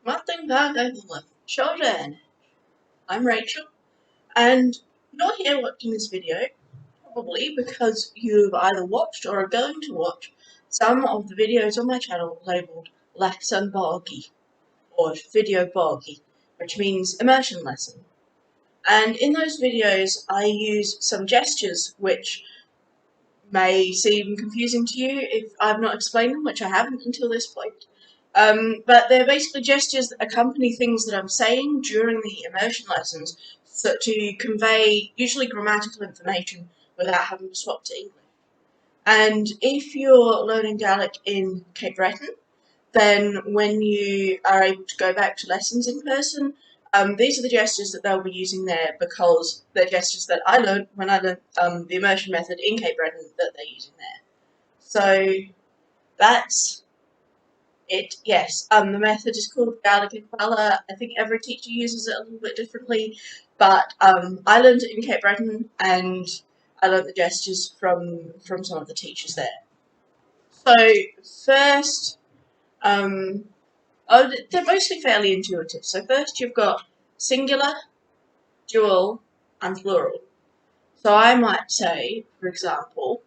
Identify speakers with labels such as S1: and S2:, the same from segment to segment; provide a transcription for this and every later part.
S1: Martin Bogaidh, children. I'm Rachel, and you're here watching this video probably because you've either watched or are going to watch some of the videos on my channel labelled Leasanan Bogaidh, or Video Bogaidh, which means immersion lesson. And in those videos I use some gestures which may seem confusing to you if I've not explained them, which I haven't until this point. But they're basically gestures that accompany things that I'm saying during the immersion lessons, so to convey usually grammatical information without having to swap to English. And if you're learning Gaelic in Cape Breton, then when you are able to go back to lessons in person, these are the gestures that they'll be using there because they're gestures that I learned when I learned the immersion method in Cape Breton that they're using there. So that's it. Yes, the method is called Gaelic Fala. I think every teacher uses it a little bit differently, but I learned it in Cape Breton and I learned the gestures from some of the teachers there. So first, they're mostly fairly intuitive. So first you've got singular, dual, and plural. So I might say, for example,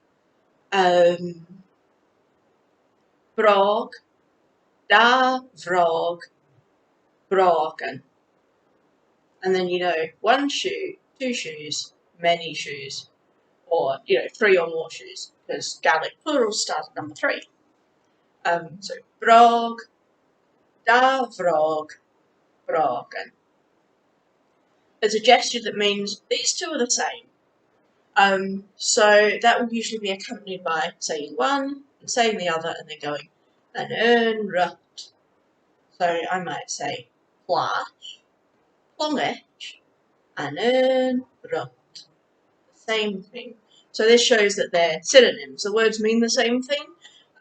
S1: brog, da vrog, brogen. And then, one shoe, two shoes, many shoes, or, three or more shoes, because Gaelic plurals start at number 3. So brog, da vrog, brogen. There's a gesture that means these two are the same. So that will usually be accompanied by saying one and saying the other and then going an rut. So I might say plash, plongech, an rut. The same thing. So this shows that they're synonyms. The words mean the same thing,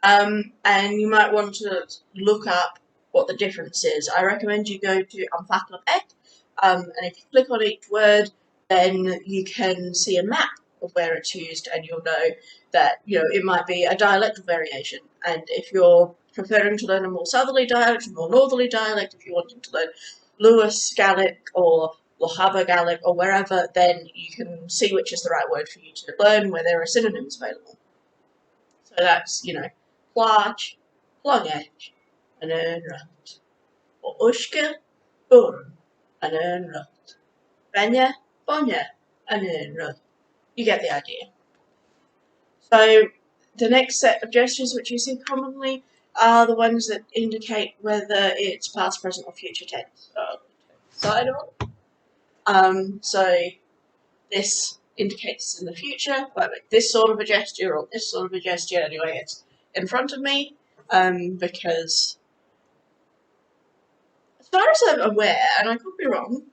S1: and you might want to look up what the difference is. I recommend you go to Amfachlapec, and if you click on each word, then you can see a map of where it's used, and you'll know that it might be a dialectal variation. And if you're preferring to learn a more southerly dialect, a more northerly dialect, if you're wanting to learn Lewis Gaelic or Lochaba Gaelic or wherever, then you can see which is the right word for you to learn where there are synonyms available. So that's, plach, plongech, an rut. Or ushke, burn, an rut. Benya, bonya, an rut. You get the idea. So the next set of gestures which you see commonly are the ones that indicate whether it's past, present, or future tense. So this indicates in the future, like this sort of a gesture or this sort of a gesture. Anyway, it's in front of me because, as far as I'm aware, and I could be wrong,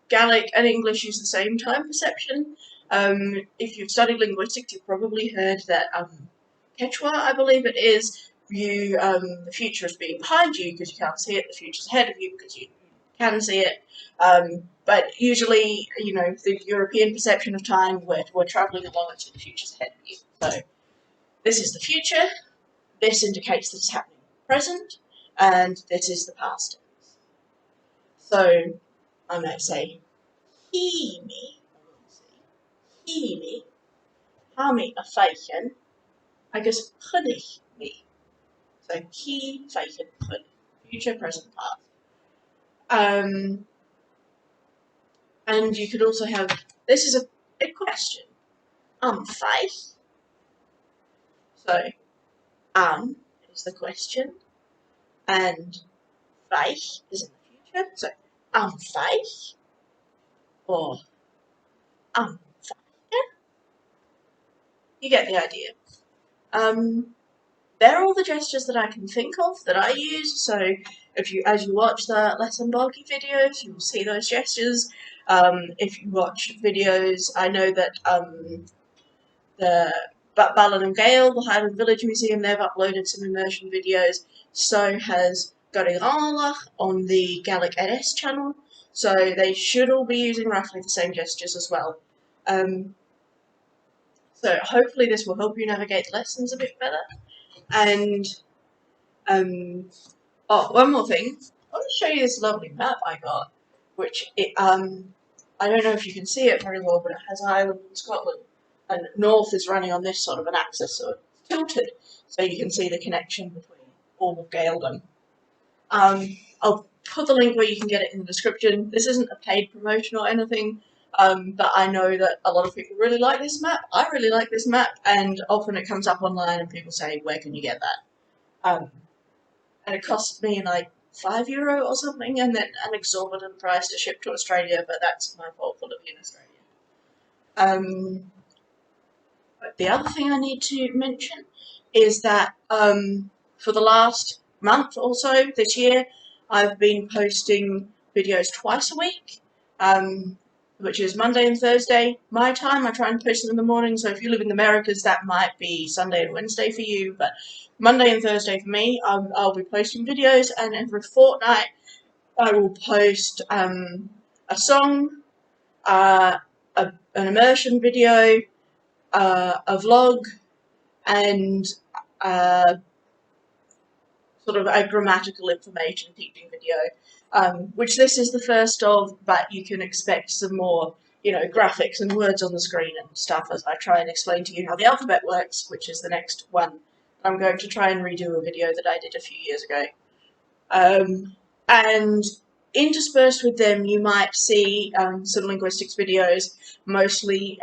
S1: Gaelic and English use the same time perception. If you've studied linguistics, you've probably heard that Quechua, I believe it is, view the future as being behind you because you can't see it, the future's ahead of you because you can see it. But usually, the European perception of time, we're travelling along until the future's ahead of you. So this is the future, this indicates that it's happening in the present, and this is the past tense. So I might say, Himi, Hami a feichen, agus chynnych me. So he feichen chynnych, future, present, past. And you could also have, this is a question, feich. So is the question, and feich is in the future. So feich, or feiche. You get the idea. They're all the gestures that I can think of that I use. So as you watch the Leasanan Bogaidh videos, you will see those gestures. If you watch videos, I know that the Leasanan Bogaidh, the Highland Village Museum, they've uploaded some immersion videos. So has Raghnaid on the Gaelic NS channel. So they should all be using roughly the same gestures as well. So hopefully this will help you navigate the lessons a bit better. And one more thing. I want to show you this lovely map I got, which I don't know if you can see it very well, but it has Ireland and Scotland, and North is running on this sort of an axis, so it's tilted, so you can see the connection between all of Gaeldom. I'll put the link where you can get it in the description. This isn't a paid promotion or anything, but I know that a lot of people really like this map. I really like this map, and often it comes up online and people say, where can you get that? And it cost me like €5 or something, and then an exorbitant price to ship to Australia, but that's my fault for living in Australia. But the other thing I need to mention is that for the last month or so this year, I've been posting videos twice a week, which is Monday and Thursday my time. I try and post them in the morning, so if you live in the Americas, that might be Sunday and Wednesday for you, but Monday and Thursday for me, I'll be posting videos, and every fortnight I will post a song, an immersion video, a vlog, and sort of a grammatical information teaching video, which this is the first of, but you can expect some more, graphics and words on the screen and stuff as I try and explain to you how the alphabet works, which is the next one. I'm going to try and redo a video that I did a few years ago. And interspersed with them, you might see some linguistics videos, mostly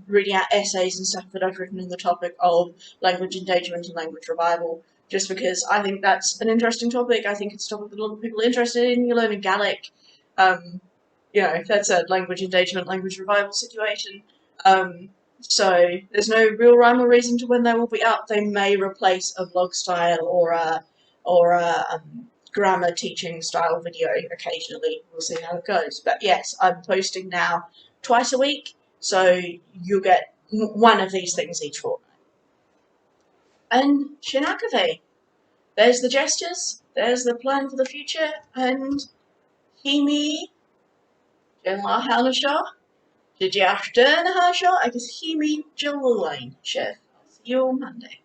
S1: reading out essays and stuff that I've written in the topic of language engagement and language revival, just because I think that's an interesting topic. I think it's a topic that a lot of people are interested in. You're learning Gaelic, that's a language engagement, language revival situation. So there's no real rhyme or reason to when they will be up. They may replace a vlog style or a grammar teaching style video occasionally. We'll see how it goes. But yes, I'm posting now twice a week, so you'll get one of these things each fortnight. And Shinakave. There's the gestures, there's the plan for the future, and Himi Jenla Hanasha. Did you after Nahasha? I guess Himi Jilwain, Chef. I'll see you on Monday.